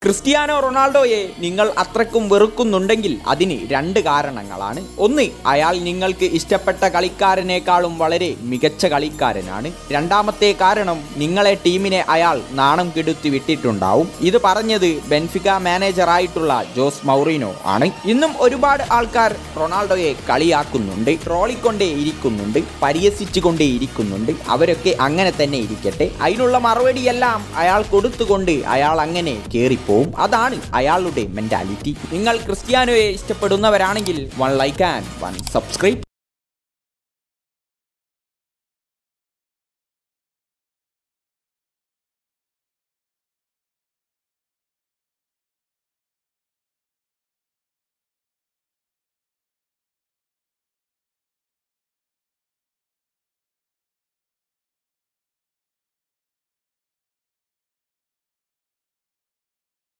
Cristiano റൊണാൾഡോയെ നിങ്ങൾ അത്രക്കും വെറുക്കുന്നുണ്ടെങ്കിൽ അതിന് രണ്ട് കാരണങ്ങളാണ്. ഒന്ന്, അയാൾ നിങ്ങൾക്ക് ഇഷ്ടപ്പെട്ട കളിക്കാരനേക്കാളും വളരെ മികച്ച കളിക്കാരനാണ്. രണ്ടാമത്തെ കാരണം, നിങ്ങളെ ടീമിനെ അയാൾ നാണം കെടുത്തി വിട്ടിട്ടുണ്ടാവും. ഇത് പറഞ്ഞത് ബെൻഫിക്ക മാനേജറായിട്ടുള്ള ജോസ് മൗറീനോ ആണ്. ഇന്നും ഒരുപാട് ആൾക്കാർ റൊണാൾഡോയെ കളിയാക്കുന്നുണ്ട്, ട്രോളിക്കൊണ്ടേ ഇരിക്കുന്നുണ്ട്, പരിഹസിച്ചുകൊണ്ടേ ഇരിക്കുന്നുണ്ട്. അവരൊക്കെ അങ്ങനെ തന്നെ ഇരിക്കട്ടെ. അതിനുള്ള മറുപടിയെല്ലാം അയാൾ കൊടുത്തുകൊണ്ട് അയാൾ അങ്ങനെ കയറിപ്പോവും. അതാണ് അയാളുടെ മെന്റാലിറ്റി. നിങ്ങൾ ക്രിസ്ത്യാനോയെ ഇഷ്ടപ്പെടുന്നവരാണെങ്കിൽ 1 ലൈക്ക് ആൻഡ് 1 സബ്സ്ക്രൈബ്.